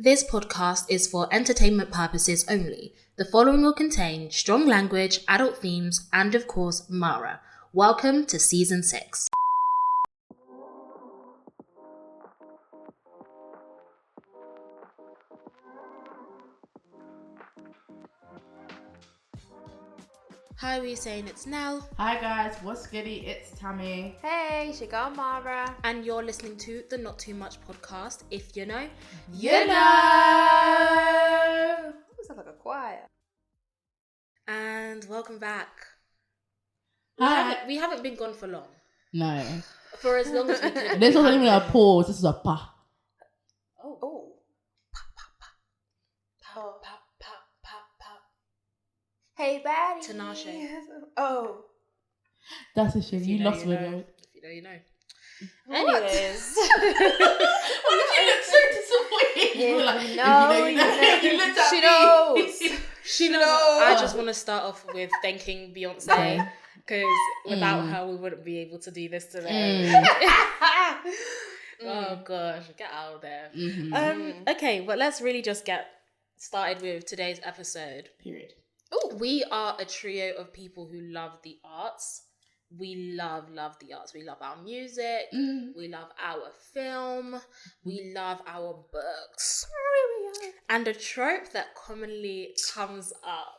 This podcast is for entertainment purposes only. The following will contain strong language, adult themes, and of course, Mara. Welcome to Season 6. Hi, we're saying it's Nelle. Hi guys, what's goody? It's Tammie. Hey, it's your girl Mara. And you're listening to the Not Too Much podcast. If you know, you know. It sounds like a choir. And welcome back. Hi. We haven't been gone for long. No. For as long as we could. This wasn't even a pause, this is a pa. Oh. Hey, baddie. Tinashe. Oh. That's a shame. You lost me. If you know, you know. Anyways. Why did you look so disappointed? You were like, No, you looked at she me. knows. She knows. I just want to start off with thanking Beyonce, because without her, we wouldn't be able to do this today. Oh gosh, get out of there. Mm-hmm. Okay, but let's really just get started with today's episode. Period. Ooh. We are a trio of people who love the arts. We love the arts. We love our music. We love our film. We love our books. And a trope that commonly comes up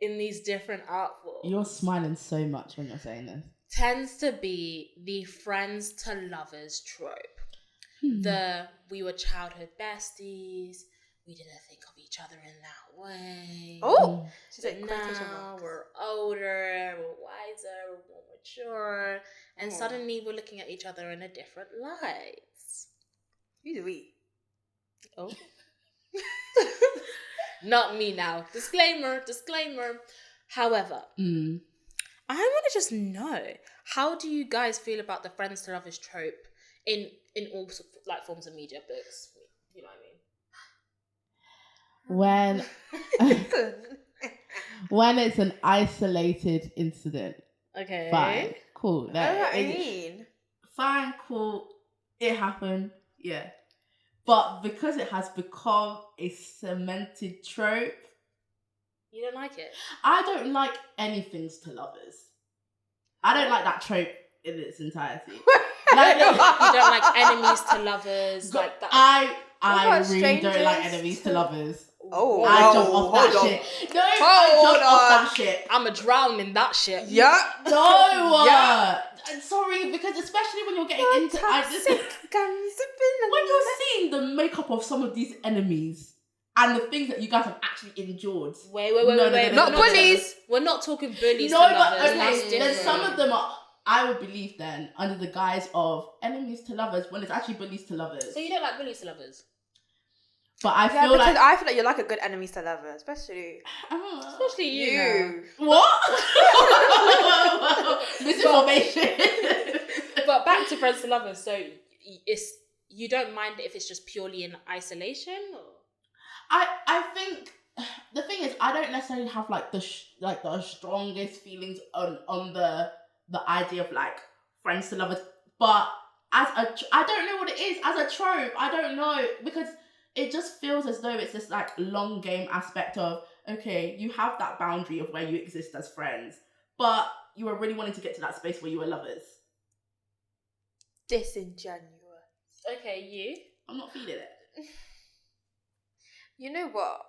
in these different art forms You're smiling so much when you're saying this. tends to be the friends to lovers trope. The we were childhood besties. We didn't think of each other in that way. Oh. She's But like, quotation now marks. we're older, we're wiser, we're more mature, and suddenly we're looking at each other in a different light. Who do we? Oh. Not me now. Disclaimer. However, I want to just know, how do you guys feel about the friends to lovers trope in all like forms of media, books? You know what I mean? When it's an isolated incident. Okay. Fine. Cool. I Fine, cool. It happened. Yeah. But because it has become a cemented trope, You don't like it? I don't like anything's to lovers. I don't like that trope in its entirety. You don't like enemies to lovers, like that? I about really don't like strangers? enemies to lovers. Oh, I jump off that hold shit. on. No, I Hold jump off on. that shit. I'ma drown in that shit. Yeah. No. Yeah. I'm sorry, because especially when you're getting into when you're seeing the makeup of some of these enemies and the things that you guys have actually endured. Wait. No, Not bullies. We're not talking bullies No, to but lovers. okay, That's then different. some of them are, I would believe then, under the guise of enemies to lovers when it's actually bullies to lovers. So you don't like bullies to lovers? But I Yeah, feel because like... I feel like you're like a good enemies to lover, especially Especially you. you. What? Misinformation. But back to friends to lovers. So it's, you don't mind if it's just purely in isolation? Or? I think the thing is, I don't necessarily have like the strongest feelings on the idea of like friends to lovers, but I don't know what it is as a trope. I don't know, because it just feels as though it's this like long game aspect of, okay, you have that boundary of where you exist as friends, but you were really wanting to get to that space where you were lovers. Disingenuous. Okay, you? I'm not feeling it. You know what?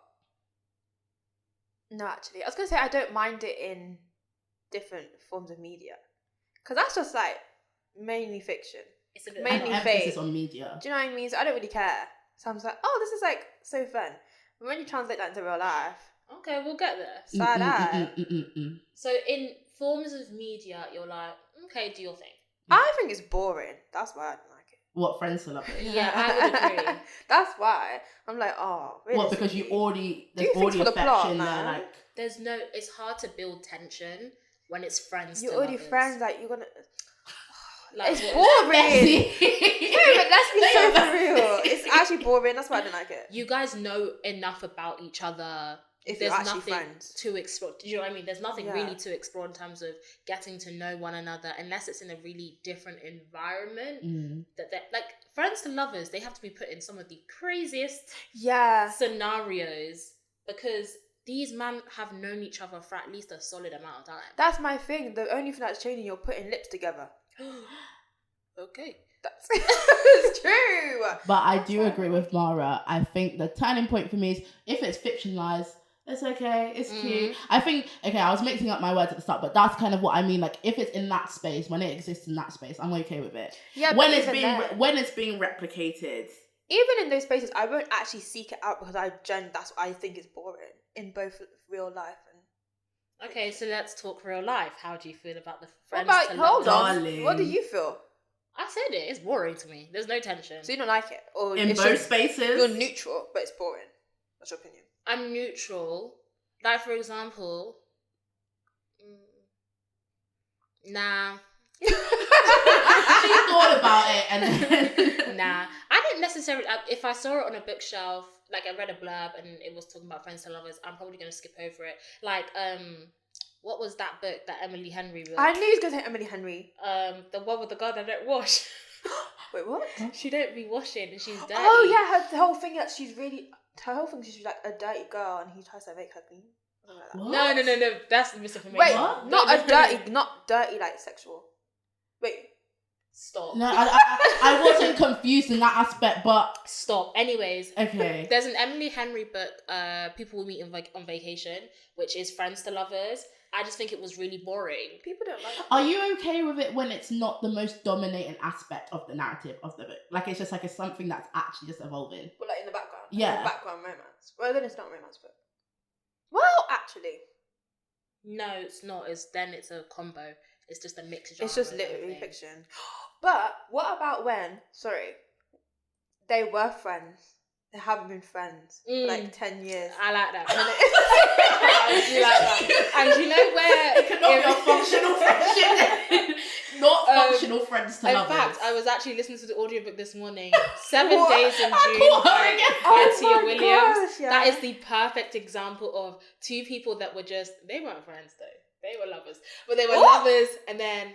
No, actually, I was gonna say I don't mind it in different forms of media, because that's just like mainly fiction. It's a bit Mainly An fake. emphasis on media. Do you know what I mean? So I don't really care. So I'm just like, oh, this is like so fun. But when you translate that into real life, Okay, we'll get there. side eye. So in forms of media, you're like, okay, do your thing. I think it's boring. That's why I don't like it. What, friends to lovers? Yeah, I would agree. That's why I'm like, oh, really? What, because there's Do you already think for the affection plot, there, man? like... It's hard to build tension when it's friends You're to already lovers. friends, like you're gonna. Like, It's what- boring. No, but let's be so for real. It's actually boring. That's why I don't like it. You guys know enough about each other If there's you're actually nothing friends. to explore. Do you know what I mean? There's nothing Yeah. really to explore in terms of getting to know one another, unless it's in a really different environment. That they're like friends to lovers. They have to be put in some of the craziest scenarios because these men have known each other for at least a solid amount of time. That's my thing. The only thing that's changing, you're putting lips together. Okay. That's it's true. But I do agree with Mara. I think the turning point for me is if it's fictionalized, it's okay, it's cute. I think, okay, I was mixing up my words at the start, but that's kind of what I mean. Like, if it's in that space, when it exists in that space, I'm okay with it. Yeah, when but when it's being replicated. Even in those spaces, I won't actually seek it out because that's what I think is boring in both real life and. Okay, so let's talk real life. How do you feel about the What friends about to hold lovers? on? Darling. What do you feel? I said it. It's boring to me. There's no tension. So you don't like it, or In both spaces? You're neutral, but it's boring. What's your opinion? I'm neutral. Like, for example, nah. She thought about it and then... Nah. I didn't necessarily... If I saw it on a bookshelf, like I read a blurb and it was talking about friends to lovers, I'm probably going to skip over it. Like, what was that book that Emily Henry wrote? I knew he was going to say Emily Henry. The one with the girl that don't wash. Wait, what? She don't be washing and she's dirty. Oh yeah, her whole thing that she's really... Her whole thing, she's like a dirty girl and he tries to make her clean. Something like that. What? No. That's misinformation. Wait, What? not dirty like sexual. Wait. Stop. No, I wasn't confused in that aspect, but... Stop. Anyways. Okay. There's an Emily Henry book, People Will Meet on Vacation, which is friends to lovers. I just think it was really boring. People don't like it. Are you okay with it when it's not the most dominating aspect of the narrative of the book? Like, it's just like it's something that's actually just evolving. Well, like in the background. Yeah. In the background romance. Well, then it's not a romance book. Well, actually. No, it's not. It's a combo. It's just a mixed genre. It's just literally fiction. But what about when, they were friends. They haven't been friends for like 10 years. I like that. I do like that. And you know where... It cannot be a functional friendship. Not functional friends to lovers. In fact, I was actually listening to the audiobook this morning. 7 Days in I June caught her by again. Tia my Williams. gosh, yeah. That is the perfect example of two people that were just... They weren't friends though. They were lovers. But they were lovers and then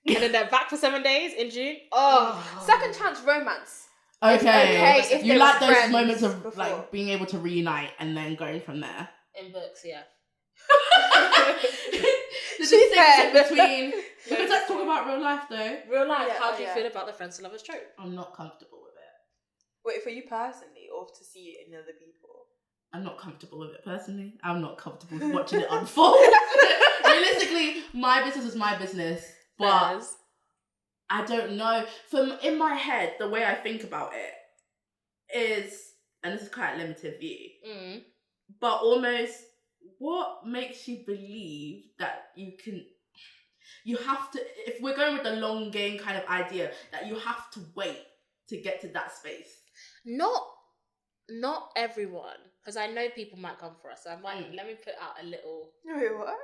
they're back for 7 days in June. Oh. Second chance romance. Okay. if You they like were those friends moments of before. like being able to reunite and then going from there. In books, yeah. The distinction between... Because let's talk about real life though. Real life, Yeah, how do you yeah. feel about the friends to lovers trope? I'm not comfortable with it. Wait, for you personally or to see it in other people? I'm not comfortable with it personally. I'm not comfortable with watching it unfold. Realistically, my business is my business. But Fairs. I don't know. In my head, the way I think about it is, and this is quite a limited view, but almost what makes you believe that you have to, if we're going with the long game kind of idea, that you have to wait to get to that space. Not everyone, because I know people might come for us. So let me put out a little Wait, what?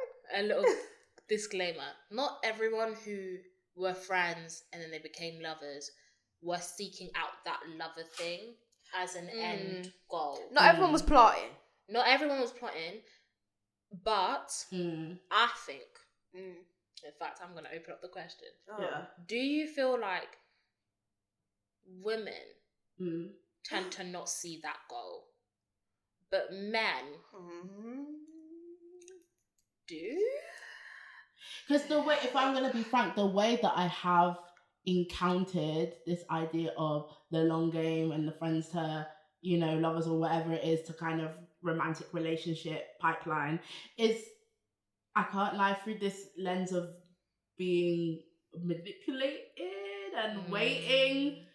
disclaimer. Not everyone who were friends and then they became lovers were seeking out that lover thing as an end goal. Not everyone was plotting. Not everyone was plotting, but I think, in fact, I'm going to open up the question. Oh. Yeah. Do you feel like women tend to not see that goal, but men do? Because the way, if I'm going to be frank, the way that I have encountered this idea of the long game and the friends to, lovers or whatever it is to kind of romantic relationship pipeline is, I can't lie, through this lens of being manipulated and waiting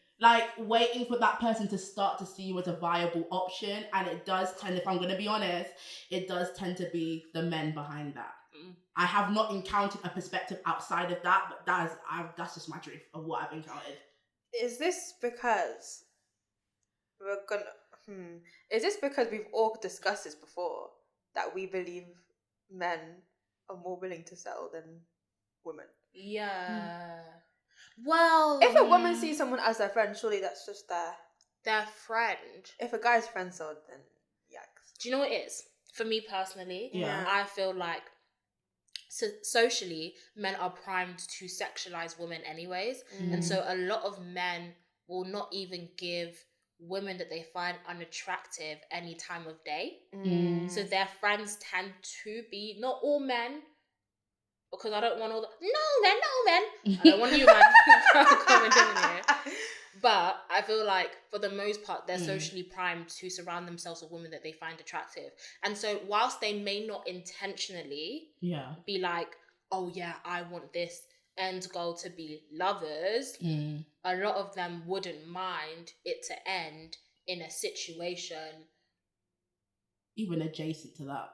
for that person to start to see you as a viable option. And it does tend, if I'm going to be honest, it does tend to be the men behind that. I have not encountered a perspective outside of that, but that's just my truth of what I've encountered. Is this because Is this because we've all discussed this before, that we believe men are more willing to settle than women? Yeah. Well, if a woman sees someone as their friend, surely that's just their friend. If a guy's friend sold, then yikes. Do you know what it is? For me personally, Yeah. I feel like socially, men are primed to sexualize women anyways. And so a lot of men will not even give women that they find unattractive any time of day. So their friends tend to be, not all men, because I don't want all the, no men. I don't want you man coming in here. But I feel like for the most part, they're socially primed to surround themselves with women that they find attractive. And so whilst they may not intentionally be like, oh yeah, I want this end goal to be lovers, a lot of them wouldn't mind it to end in a situation even adjacent to that.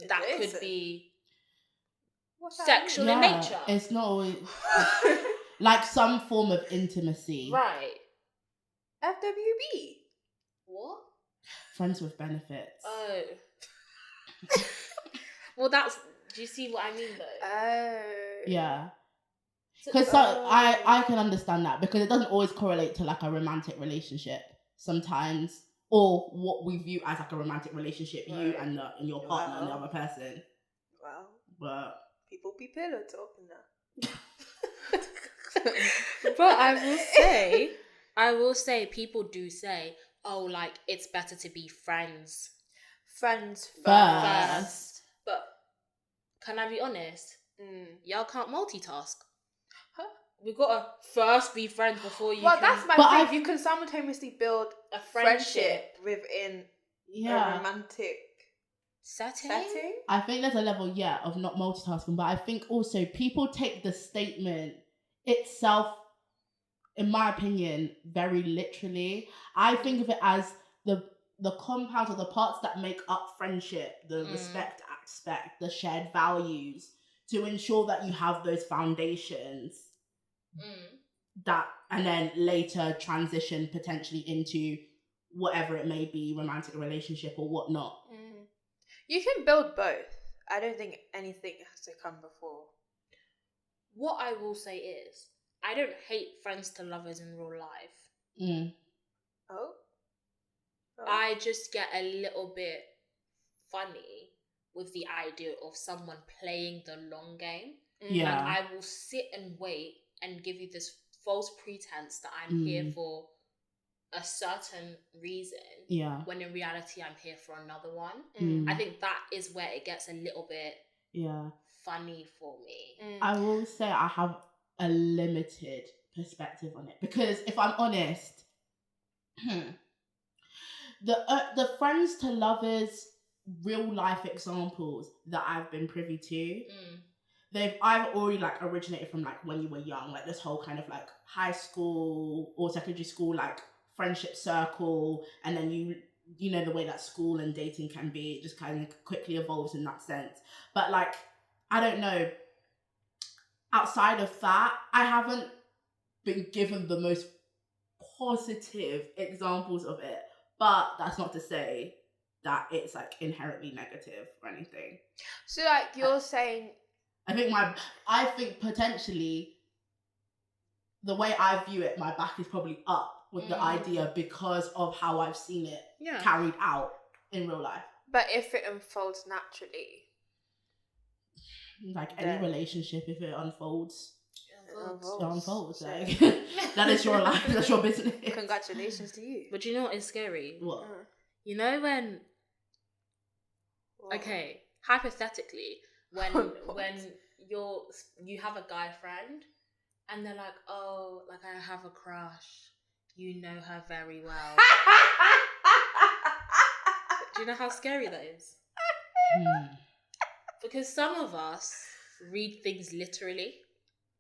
that could be What's that sexual in nature. It's not always like some form of intimacy. Right. FWB. What? Friends with benefits. Oh. Well, that's... Do you see what I mean, though? Oh. Yeah. Because I can understand that, because it doesn't always correlate to like a romantic relationship sometimes, or what we view as like a romantic relationship, you and your partner and the other person. Wow. But people be pillow talking now. But I will say, people do say, oh, like, it's better to be friends Friends first. But can I be honest? Y'all can't multitask. Huh? We've got to first be friends before you Well, can... that's my thing. You can simultaneously build a friendship within a romantic setting. I think there's a level, of not multitasking, but I think also people take the statement itself, in my opinion, very literally. I think of it as the compounds or the parts that make up friendship, the respect aspect, the shared values, to ensure that you have those foundations that, and then later transition potentially into whatever it may be, romantic relationship or whatnot. You can build both. I don't think anything has to come before. What I will say is, I don't hate friends to lovers in real life. Oh? I just get a little bit funny with the idea of someone playing the long game. Yeah. Like, I will sit and wait and give you this false pretense that I'm here for a certain reason. Yeah. When in reality, I'm here for another one. I think that is where it gets a little bit funny for me. I will say I have a limited perspective on it, because if I'm honest, the friends to lovers real life examples that I've been privy to, they've either already like originated from like when you were young, like this whole kind of like high school or secondary school like friendship circle, and then you know the way that school and dating can be, it just kind of quickly evolves in that sense. But like, I don't know, outside of that, I haven't been given the most positive examples of it. But that's not to say that it's like inherently negative or anything. So like you're saying, I think potentially the way I view it, my back is probably up with the idea because of how I've seen it carried out in real life. But if it unfolds naturally, like any relationship, if it unfolds, it unfolds. Like, So. that is your life. That's your business. Congratulations to you. But you know what is scary? What? You know when? Okay, hypothetically, when you have a guy friend, and they're like, oh, like I have a crush. You know her very well. Do you know how scary that is? Because some of us read things literally.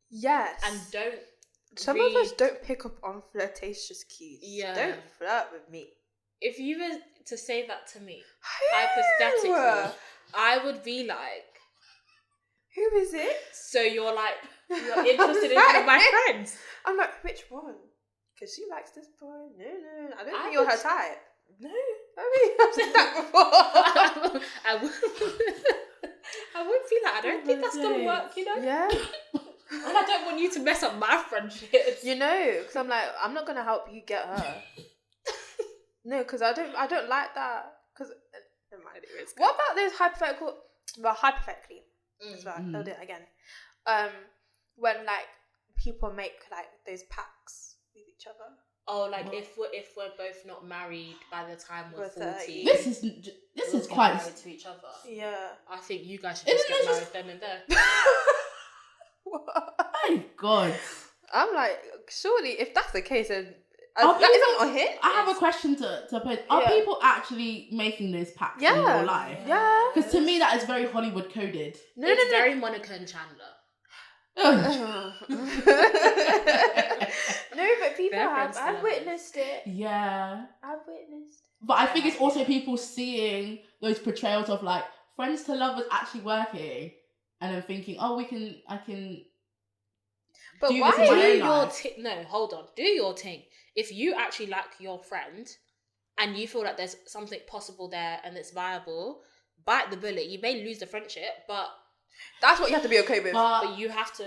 Yes. And don't. Some of us don't pick up on flirtatious cues. Yeah. Don't flirt with me. If you were to say that to me, hypothetically, I would be like, who is it? So you're interested in one of my friends? I'm like, which one? Because she likes this boy. No. I don't think you're her type. No. I mean, I've said that before. I would feel like, I don't think that's going to work, you know? Yeah. And I don't want you to mess up my friendships. You know, because I'm like, I'm not going to help you get her. No, because I don't like that. Because, never mind. Anyways, what about those hypothetically as well, I'll do it again. When like people make like those pacts with each other. Oh, like if we're both not married by the time we're 40. This is quite married to each other. Yeah. I think you guys should just get married then and there. Oh God. I'm like, surely if that's the case, then Are that people- isn't on him. I have a question to pose. Are people actually making those pacts in real life? Yeah. Because to me that is very Hollywood coded. It's very Monica and Chandler. No, but people have. I've witnessed it. Yeah. I've witnessed. But I think it's also people seeing those portrayals of like friends to lovers actually working, and then thinking, oh, I can. But do why this in my Do own your life. no, hold on. Do your thing. If you actually like your friend, and you feel like there's something possible there and it's viable, bite the bullet. You may lose the friendship, but that's what you have to be okay with. but you have to.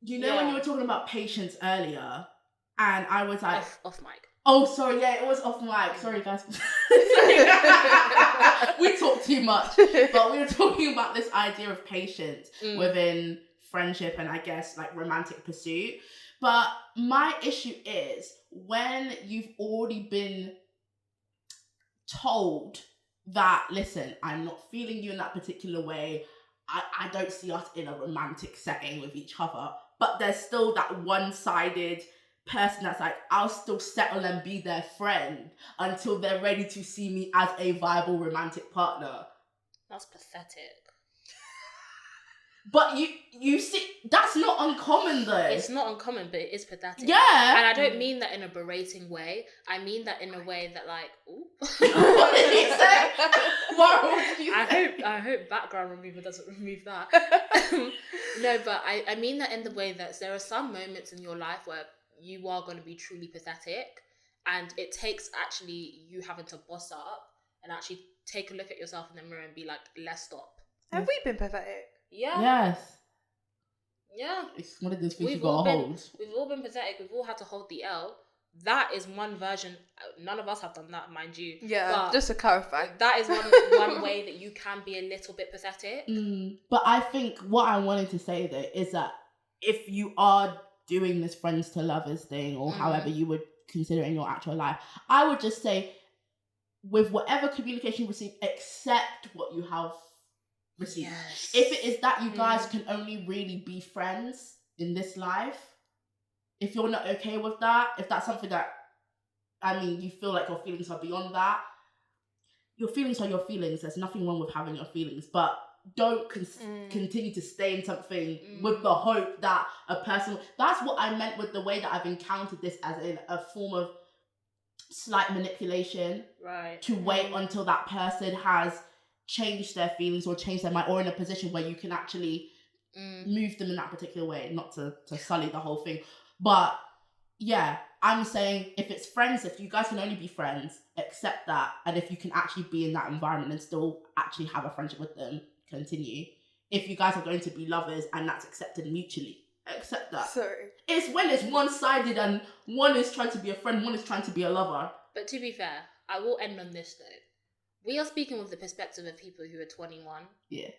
You know when you were talking about patience earlier, and I was like, off mic. oh, sorry, yeah, it was off mic. Sorry, guys. We talk too much, but we were talking about this idea of patience within friendship and I guess like romantic pursuit. But my issue is when you've already been told that, listen, I'm not feeling you in that particular way. I don't see us in a romantic setting with each other. But there's still that one-sided person that's like, I'll still settle and be their friend until they're ready to see me as a viable romantic partner. That's pathetic. But you see, that's not uncommon though. It's not uncommon, but it is pathetic. Yeah. And I don't mean that in a berating way. I mean that in a way that like, ooh. What did he say? What did you say? I hope background remover doesn't remove that. No, but I mean that in the way that there are some moments in your life where you are going to be truly pathetic, and it takes actually you having to boss up and actually take a look at yourself in the mirror and be like, let's stop. Have we been pathetic? Yeah. Yes. Yeah. It's one of those things you We've gotta all been- hold. We've all been pathetic. We've all had to hold the L. That is one version. None of us have done that, mind you. Yeah, But just to clarify. that is one way that you can be a little bit pathetic. But I think what I wanted to say though is that if you are doing this friends to lovers thing or however you would consider it in your actual life, I would just say with whatever communication you receive, accept what you have received. Yes. If it is that you guys can only really be friends in this life, if you're not okay with that, if that's something that, I mean, you feel like your feelings are beyond that, your feelings are your feelings. There's nothing wrong with having your feelings, but don't continue to stay in something with the hope that a person... That's what I meant with the way that I've encountered this as in a form of slight manipulation. Right. To wait until that person has changed their feelings or changed their mind or in a position where you can actually move them in that particular way, not to sully the whole thing. But yeah, I'm saying if it's friends, if you guys can only be friends, accept that. And if you can actually be in that environment and still actually have a friendship with them, continue. If you guys are going to be lovers and that's accepted mutually, accept that. Sorry. It's when it's one-sided and one is trying to be a friend, one is trying to be a lover. But to be fair, I will end on this though. We are speaking with the perspective of people who are 21. Yeah.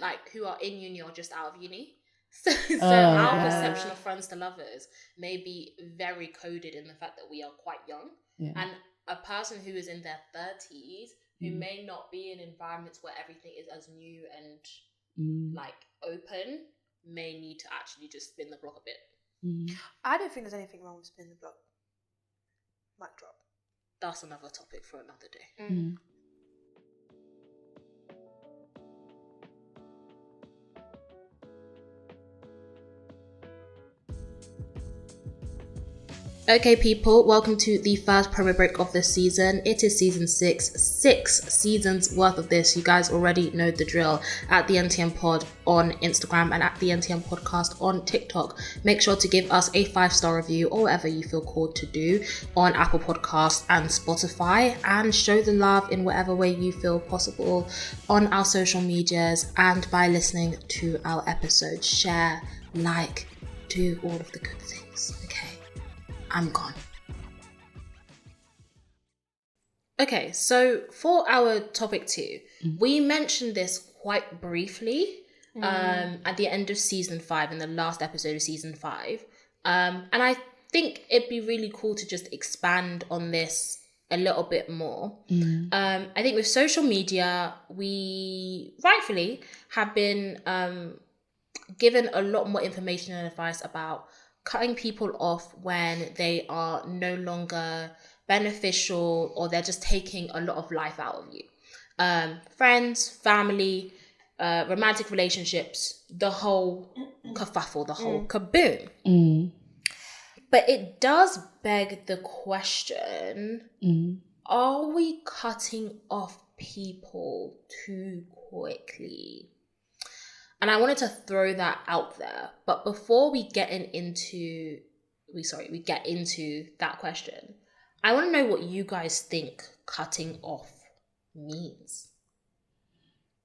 Like who are in uni or just out of uni. So our perception of friends to lovers may be very coded in the fact that we are quite young. Yeah. And a person who is in their 30s who may not be in environments where everything is as new and like open may need to actually just spin the block a bit. I don't think there's anything wrong with spinning the block. Mic drop. That's another topic for another day. Okay, people, welcome to the first promo break of this season. It is season 6, 6 seasons worth of this. You guys already know the drill. At the NTM Pod on Instagram and at the NTM Podcast on TikTok. Make sure to give us a 5-star review or whatever you feel called to do on Apple Podcasts and Spotify, and show the love in whatever way you feel possible on our social medias and by listening to our episodes. Share, like, do all of the good things. Okay. I'm gone. Okay, so for our topic 2, we mentioned this quite briefly at the end of season 5, in the last episode of season 5. And I think it'd be really cool to just expand on this a little bit more. I think with social media, we rightfully have been given a lot more information and advice about cutting people off when they are no longer beneficial, or they're just taking a lot of life out of you. Friends, family, romantic relationships, the whole kerfuffle, the whole kaboom. But it does beg the question, are we cutting off people too quickly? And I wanted to throw that out there. But before we get into that question, I want to know what you guys think cutting off means.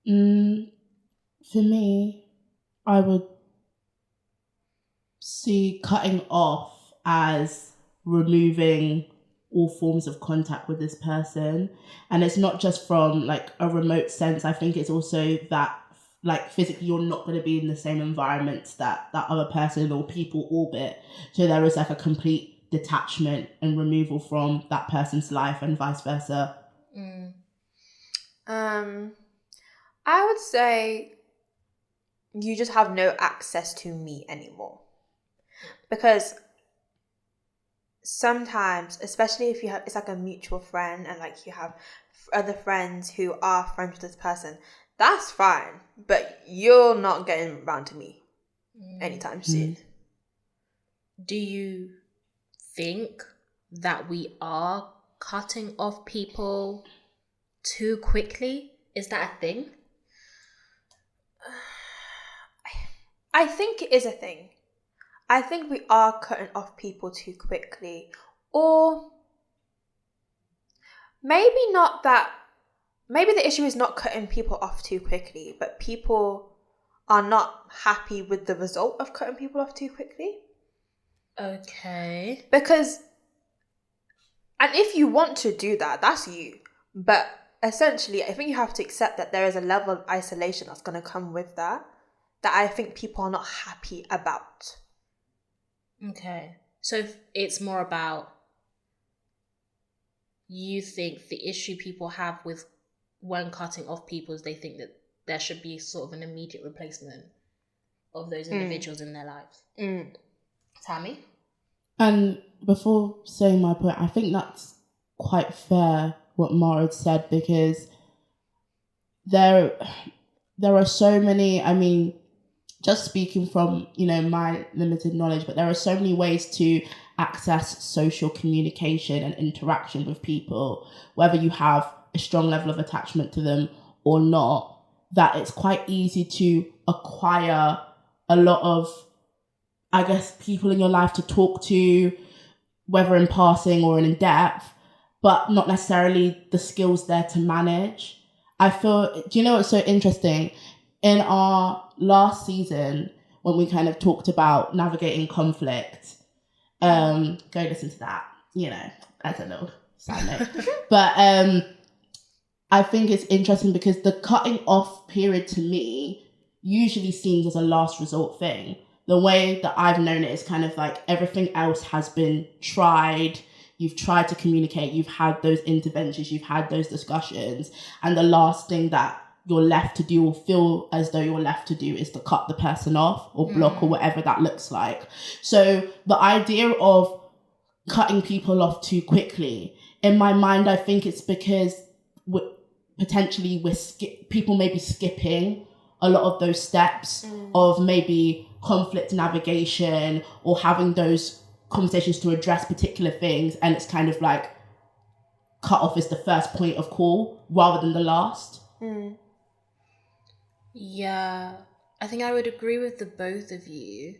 For me, I would see cutting off as removing all forms of contact with this person. And it's not just from like a remote sense. I think it's also that like physically you're not going to be in the same environment that other person or people orbit. So there is like a complete detachment and removal from that person's life and vice versa. I would say you just have no access to me anymore. Because sometimes, especially if you have, it's like a mutual friend and like you have other friends who are friends with this person, that's fine. But you're not getting around to me anytime soon. Do you think that we are cutting off people too quickly? Is that a thing? I think it is a thing. I think we are cutting off people too quickly. Or maybe not that. Maybe the issue is not cutting people off too quickly, but people are not happy with the result of cutting people off too quickly. Okay. Because, and if you want to do that, that's you. But essentially, I think you have to accept that there is a level of isolation that's going to come with that I think people are not happy about. Okay. So it's more about, you think the issue people have with when cutting off people is they think that there should be sort of an immediate replacement of those individuals in their lives. Tammie? And before saying my point, I think that's quite fair what Mara said, because there are so many, I mean, just speaking from, my limited knowledge, but there are so many ways to access social communication and interaction with people, whether you have a strong level of attachment to them or not, that it's quite easy to acquire a lot of, I guess, people in your life to talk to, whether in passing or in depth, but not necessarily the skills there to manage. I feel, do you know what's so interesting? In our last season, when we kind of talked about navigating conflict, go listen to that, as a little side note. But I think it's interesting because the cutting off period to me usually seems as a last resort thing. The way that I've known it is kind of like everything else has been tried. You've tried to communicate. You've had those interventions. You've had those discussions. And the last thing that you're left to do or feel as though you're left to do is to cut the person off or block or whatever that looks like. So the idea of cutting people off too quickly, in my mind, I think it's because people may be skipping a lot of those steps of maybe conflict navigation or having those conversations to address particular things, and it's kind of like cut off is the first point of call rather than the last. Yeah, I think I would agree with the both of you.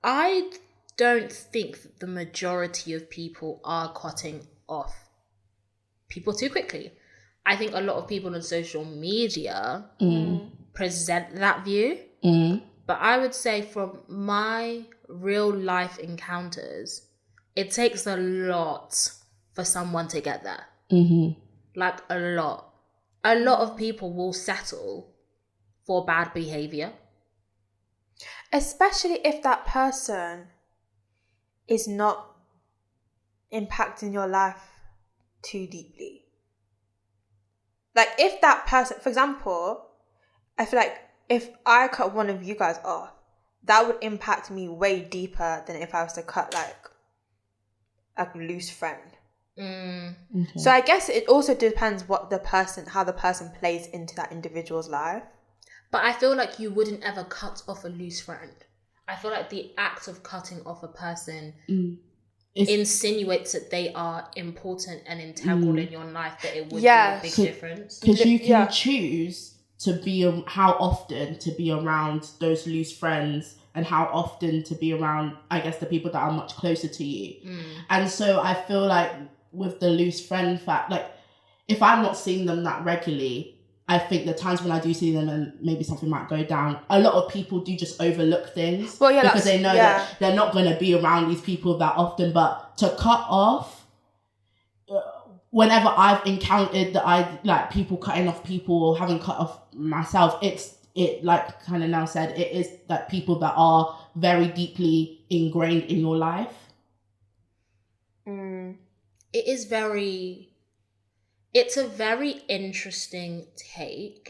I don't think that the majority of people are cutting off people too quickly. I think a lot of people on social media present that view. But I would say from my real life encounters, it takes a lot for someone to get there. Like a lot. A lot of people will settle for bad behavior. Especially if that person is not impacting your life too deeply. Like if that person, for example, I feel like if I cut one of you guys off, that would impact me way deeper than if I was to cut like a loose friend. Okay. So I guess it also depends how the person plays into that individual's life. But I feel like you wouldn't ever cut off a loose friend. I feel like the act of cutting off a person insinuates that they are important and integral in your life, that it would be a big difference. Because you can choose to be how often to be around those loose friends and how often to be around, I guess, the people that are much closer to you. And so I feel like with the loose friend fact, like if I'm not seeing them that regularly, I think the times when I do see them and maybe something might go down, a lot of people do just overlook things because they know that they're not going to be around these people that often. But to cut off, whenever I've encountered like people cutting off people or having cut off myself, it like kind of now said, it is that people that are very deeply ingrained in your life. It's a very interesting take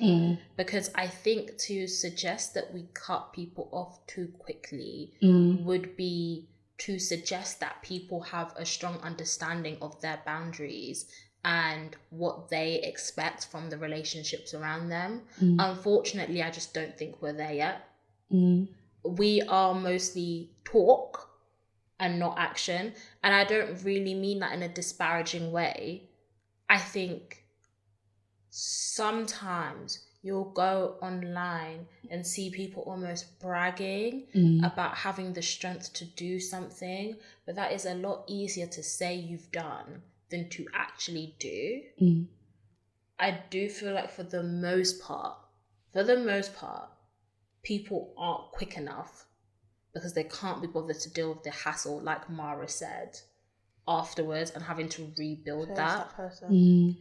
because I think to suggest that we cut people off too quickly would be to suggest that people have a strong understanding of their boundaries and what they expect from the relationships around them. Unfortunately, I just don't think we're there yet. We are mostly talk and not action. And I don't really mean that in a disparaging way. I think sometimes you'll go online and see people almost bragging about having the strength to do something, but that is a lot easier to say you've done than to actually do. I do feel like for the most part, people aren't quick enough because they can't be bothered to deal with the hassle, like Mara said, afterwards, and having to rebuild that person.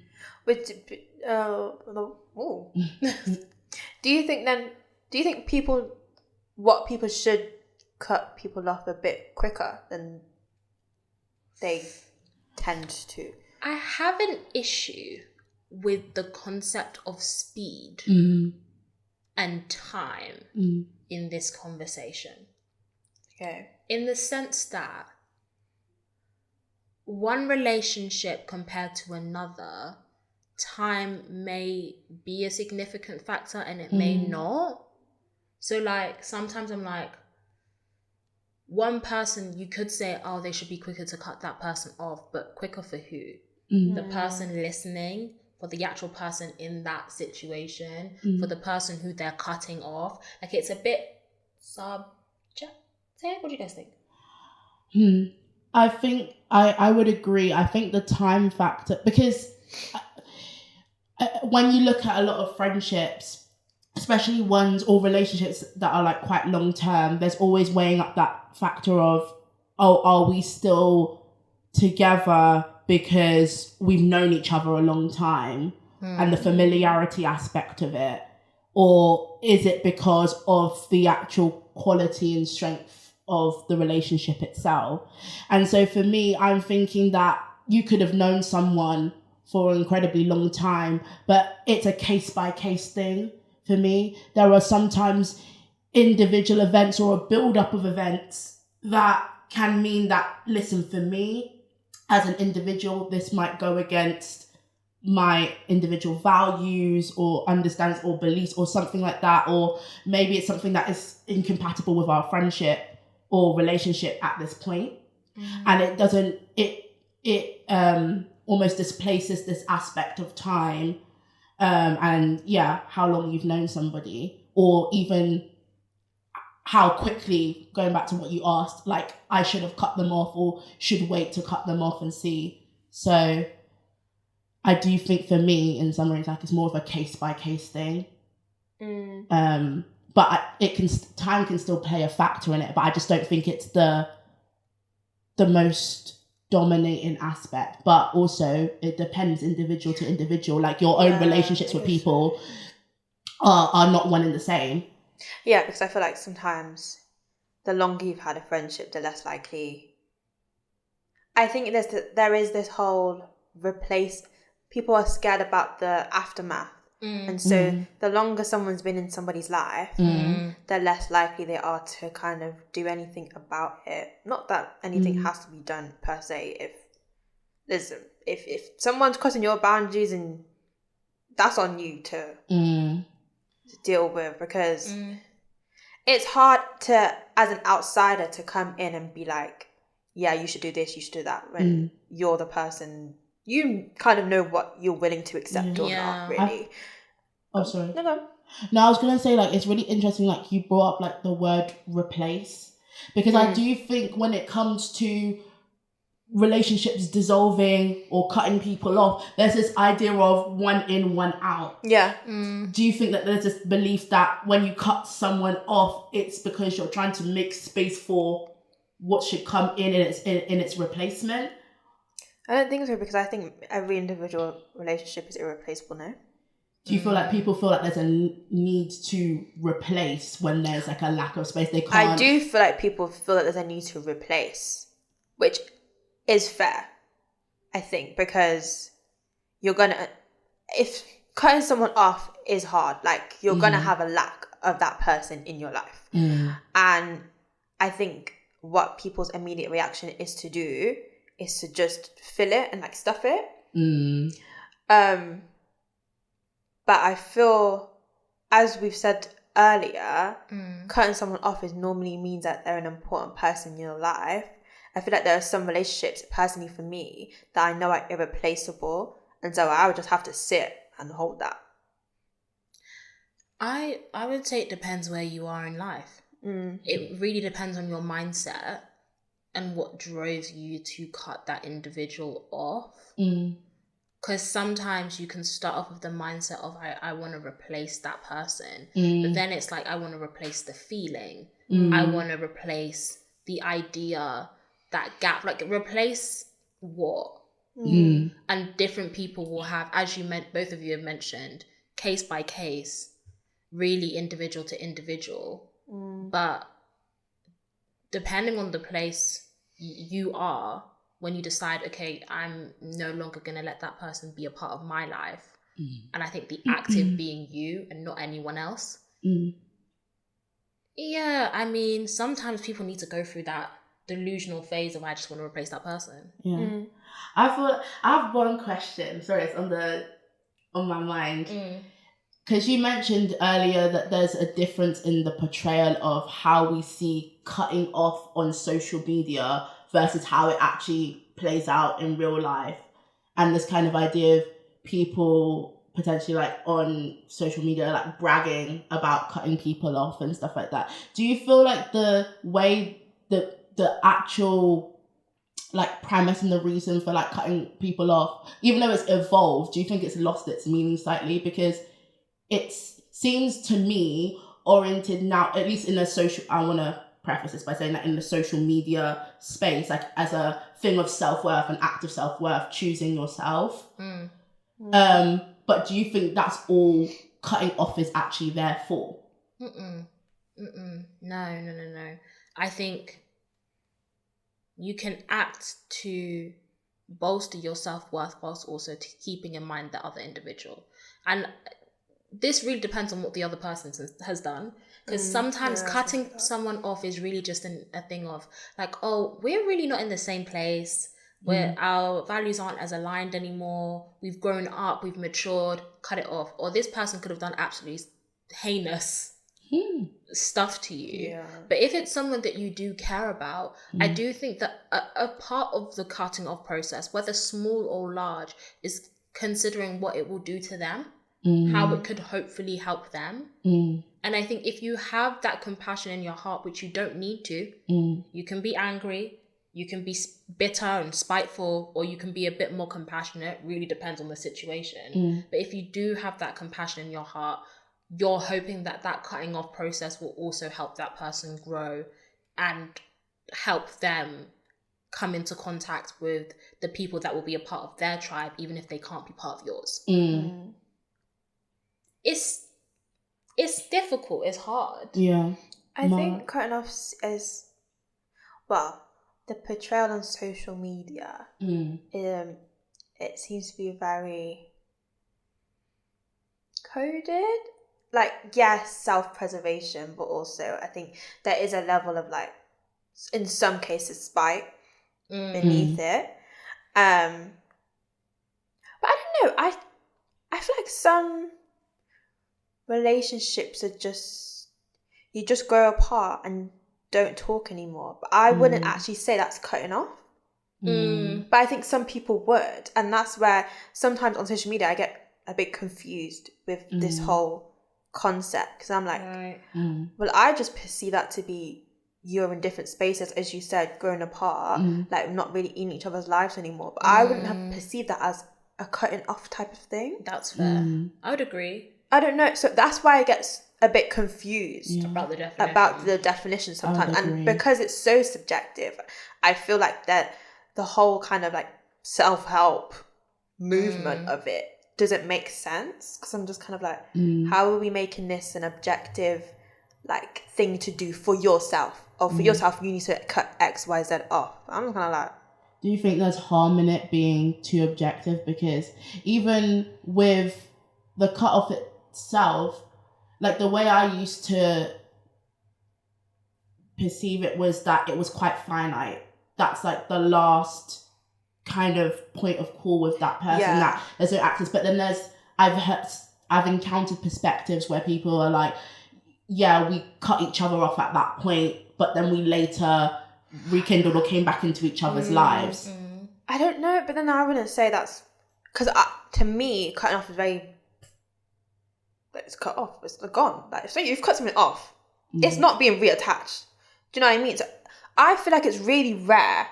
Do you think people should cut people off a bit quicker than they tend to? I have an issue with the concept of speed and time in this conversation. Okay. In the sense that one relationship compared to another, time may be a significant factor and it may not. So like sometimes I'm like, one person you could say, oh, they should be quicker to cut that person off, but quicker for who? The person listening, for the actual person in that situation, for the person who they're cutting off. Like it's a bit subjective. What do you guys think? I think I would agree. I think the time factor, because when you look at a lot of friendships, especially ones or relationships that are like quite long term, there's always weighing up that factor of, oh, are we still together because we've known each other a long time and the familiarity aspect of it, or is it because of the actual quality and strength of the relationship itself? And so for me, I'm thinking that you could have known someone for an incredibly long time, but it's a case-by-case thing for me. There are sometimes individual events or a build-up of events that can mean that, listen, for me as an individual, this might go against my individual values or understands or beliefs or something like that, or maybe it's something that is incompatible with our friendship or relationship at this point. And it almost displaces this aspect of time and how long you've known somebody, or even how quickly, going back to what you asked, like I should have cut them off or should wait to cut them off and see. So I do think for me, in some ways, like it's more of a case-by-case thing. But time can still play a factor in it, but I just don't think it's the most dominating aspect, but also it depends individual to individual. Like your own relationships with people are not one and the same. Yeah, because I feel like sometimes the longer you've had a friendship, the less likely. I think there is this whole people are scared about the aftermath. And so the longer someone's been in somebody's life, the less likely they are to kind of do anything about it. Not that anything has to be done per se. If someone's crossing your boundaries, and that's on you to deal with, because it's hard to, as an outsider, to come in and be like, yeah, you should do this, you should do that, when you're the person. You kind of know what you're willing to accept or not, really. Sorry. No. No, I was going to say, like, it's really interesting, like, you brought up, like, the word replace. Because I do think when it comes to relationships dissolving or cutting people off, there's this idea of one in, one out. Yeah. Do you think that there's this belief that when you cut someone off, it's because you're trying to make space for what should come in its replacement? I don't think so, because I think every individual relationship is irreplaceable now. Do you feel like people feel like there's a need to replace when there's like a lack of space? They can't. I do feel like people feel that there's a need to replace, which is fair, I think, because if cutting someone off is hard, like you're gonna have a lack of that person in your life. And I think what people's immediate reaction is to do is to just fill it and like stuff it. But I feel, as we've said earlier, cutting someone off normally means that they're an important person in your life. I feel like there are some relationships, personally for me, that I know are irreplaceable, and so I would just have to sit and hold that. I would say it depends where you are in life. It really depends on your mindset and what drove you to cut that individual off. Because sometimes you can start off with the mindset of I want to replace that person, but then it's like I want to replace the feeling. I want to replace the idea, that gap, like replace what? And different people will have, as you meant, both of you have mentioned, case by case, really individual to individual. But depending on the place you are, when you decide, okay, I'm no longer going to let that person be a part of my life. And I think the active being you and not anyone else. Yeah, I mean, sometimes people need to go through that delusional phase of I just want to replace that person. Yeah. I have one question. Sorry, it's on my mind. Because you mentioned earlier that there's a difference in the portrayal of how we see cutting off on social media versus how it actually plays out in real life. And this kind of idea of people potentially like on social media like bragging about cutting people off and stuff like that. Do you feel like the way the actual like premise and the reason for like cutting people off, even though it's evolved, do you think it's lost its meaning slightly? Because it seems to me oriented now, at least in the social, I want to preface this by saying that in the social media space, like as a thing of self-worth, an act of self-worth, choosing yourself. But do you think that's all cutting off is actually there for? No. I think you can act to bolster your self-worth whilst also keeping in mind the other individual. And this really depends on what the other person has done. Because sometimes cutting someone off is really just a thing of like, oh, we're really not in the same place. Where our values aren't as aligned anymore. We've grown up, we've matured, cut it off. Or this person could have done absolutely heinous stuff to you. Yeah. But if it's someone that you do care about, I do think that a part of the cutting off process, whether small or large, is considering what it will do to them, how it could hopefully help them. And I think if you have that compassion in your heart, which you don't need to, you can be angry, you can be bitter and spiteful, or you can be a bit more compassionate. Really depends on the situation. But if you do have that compassion in your heart, you're hoping that that cutting off process will also help that person grow and help them come into contact with the people that will be a part of their tribe, even if they can't be part of yours. It's difficult. It's hard. Yeah. I think cutting off is, well, the portrayal on social media. It seems to be very coded. Like, yes, self-preservation, but also I think there is a level of, like, in some cases, spite beneath it. But I don't know. I feel like some relationships are just, you just grow apart and don't talk anymore. But I wouldn't actually say that's cutting off. But I think some people would. And that's where sometimes on social media I get a bit confused with this whole concept. Because I'm like, well, I just perceive that to be you're in different spaces, as you said, growing apart, like not really in each other's lives anymore. But I wouldn't have perceived that as a cutting off type of thing. That's fair. I would agree. I don't know. So that's why I get a bit confused about the definition sometimes. And because it's so subjective, I feel like that the whole kind of like self-help movement of it doesn't make sense. Because I'm just kind of like, how are we making this an objective like thing to do for yourself? Or for yourself, you need to cut X, Y, Z off. I'm kind of like, do you think there's harm in it being too objective? Because even with the cut-off itself, like the way I used to perceive it was that it was quite finite. That's like the last kind of point of call with that person, that there's no access. But then I've encountered perspectives where people are like, yeah, we cut each other off at that point, but then we later rekindled or came back into each other's lives. I don't know, but then I wouldn't say that's, because to me, cutting off is very, it's cut off, it's gone. Like, so you've cut something off, it's not being reattached. Do you know what I mean? So I feel like it's really rare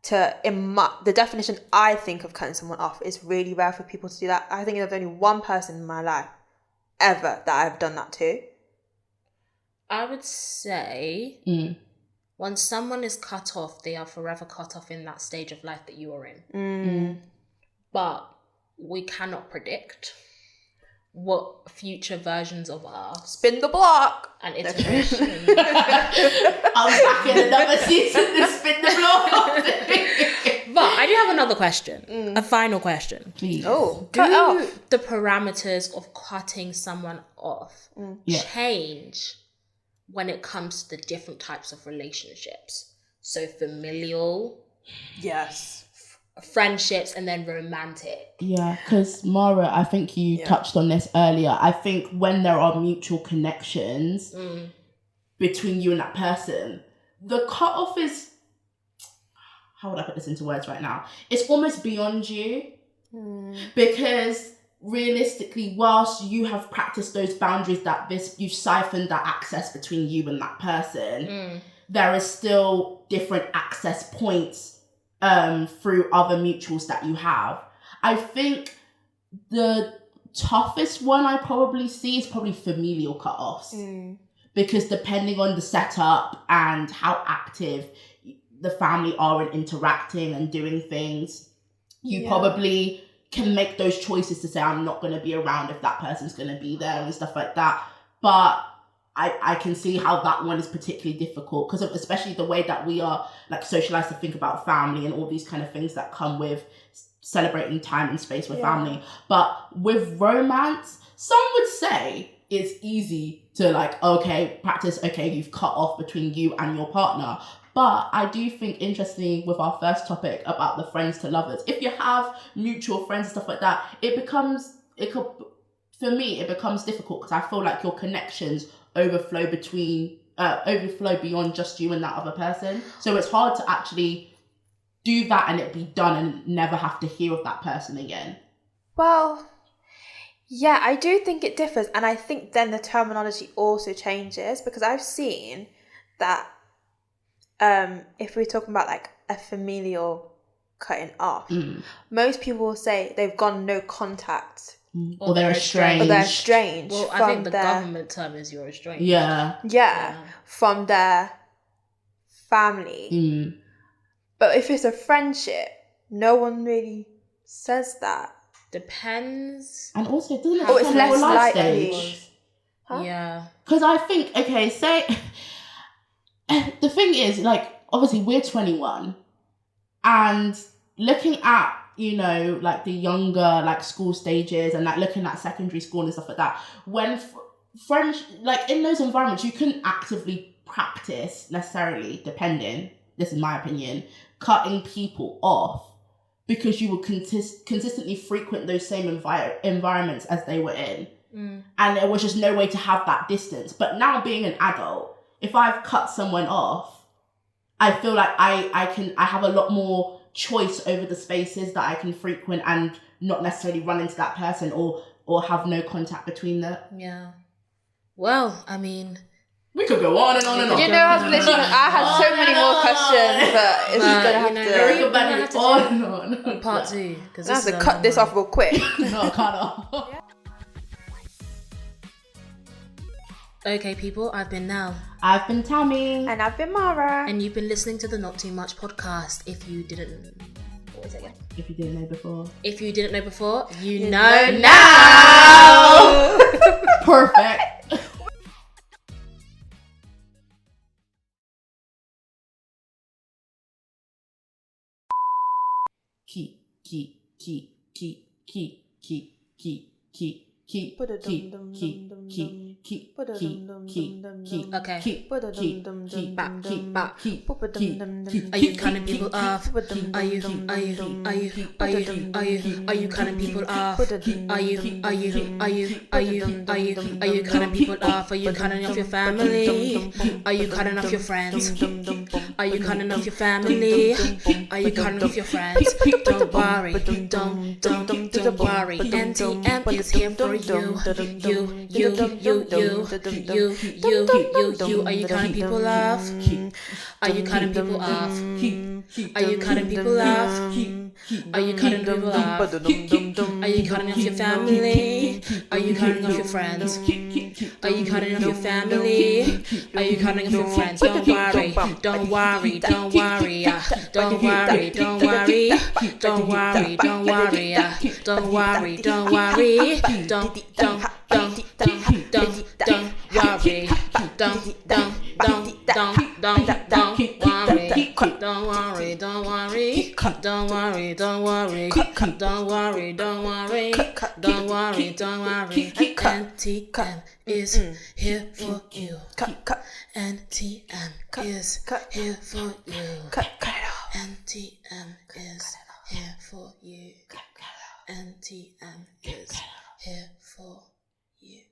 to, the definition I think of cutting someone off is really rare for people to do that. I think there's only one person in my life ever that I've done that to. I would say when someone is cut off, they are forever cut off in that stage of life that you are in. But we cannot predict what future versions of us spin the block and iteration. I'm back in another season to spin the block. But I do have another question, a final question. Please. Oh, do the parameters of cutting someone off change when it comes to the different types of relationships? So familial, yes, friendships, and then romantic. Yeah, because Mara, I think you touched on this earlier. I think when there are mutual connections between you and that person, the cutoff is, how would I put this into words right now? It's almost beyond you. Because realistically, whilst you have practiced those boundaries, that you've siphoned that access between you and that person, there is still different access points through other mutuals that you have. I think the toughest one I probably see is probably familial cut-offs. Because depending on the setup and how active the family are in interacting and doing things, you probably can make those choices to say, I'm not going to be around if that person's going to be there and stuff like that. But I can see how that one is particularly difficult because of especially the way that we are like socialized to think about family and all these kind of things that come with celebrating time and space with family. But with romance, some would say it's easy to like, okay, practice, okay, you've cut off between you and your partner. But I do think, interestingly, with our first topic about the friends to lovers, if you have mutual friends and stuff like that, for me, it becomes difficult because I feel like your connections overflow beyond just you and that other person. So it's hard to actually do that and it be done and never have to hear of that person again. Well, yeah, I do think it differs. And I think then the terminology also changes because I've seen that if we're talking about like a familial cutting off, most people will say they've gone no contact. Or they're estranged. Well, I think the government term is you're estranged. Yeah, from their family. But if it's a friendship, no one really says that. Depends. And also, doesn't it Oh, it's depend on less your life likely. stage? Huh? Yeah. Because I think, okay, say... the thing is, like, obviously, we're 21. And looking at, you know, like, the younger, like, school stages and, like, looking at secondary school and stuff like that, when friends... Like, in those environments, you couldn't actively practice, necessarily, depending, this is my opinion, cutting people off. Because you would consistently frequent those same environments as they were in. And there was just no way to have that distance. But now being an adult, if I've cut someone off, I feel like I have a lot more choice over the spaces that I can frequent and not necessarily run into that person or have no contact between them. Yeah. Well, I mean... We could go on and on and on. You know, I had so many more questions, but it's just gonna have to... on and on. Part 2. Because I have to cut this off real quick. No, I can't. Okay, people, I've been Nelle. I've been Tammie. And I've been Mara. And you've been listening to the Not Too Much podcast. If you didn't... What was it again? If you didn't know before. If you didn't know before, you know now! Perfect. Okay. Back. Are you cutting people off? Are you cutting people off? Are you cutting people off? Are you cutting off your family? Are you cutting off your friends? Are you cutting off your family? Are you cutting off your friends? Don't worry, don't worry. NTM is here for you. You. Are you cutting people off? Are you cutting people off? Are you cutting people off? Are you cutting people off? Are you cutting off your family? Are you cutting off your friends? Are you cutting off your family? Are you cutting off your friends? Don't worry, don't worry, don't worry, don't worry, don't worry, don't worry, don't worry, don't worry, don't worry, don't worry, don't worry, don't worry, don't worry, don't worry, don't worry, don't worry, don't worry, don't worry, don't worry. NTM is here for you. NTM is here for you. NTM is here for you. NTM is here for you.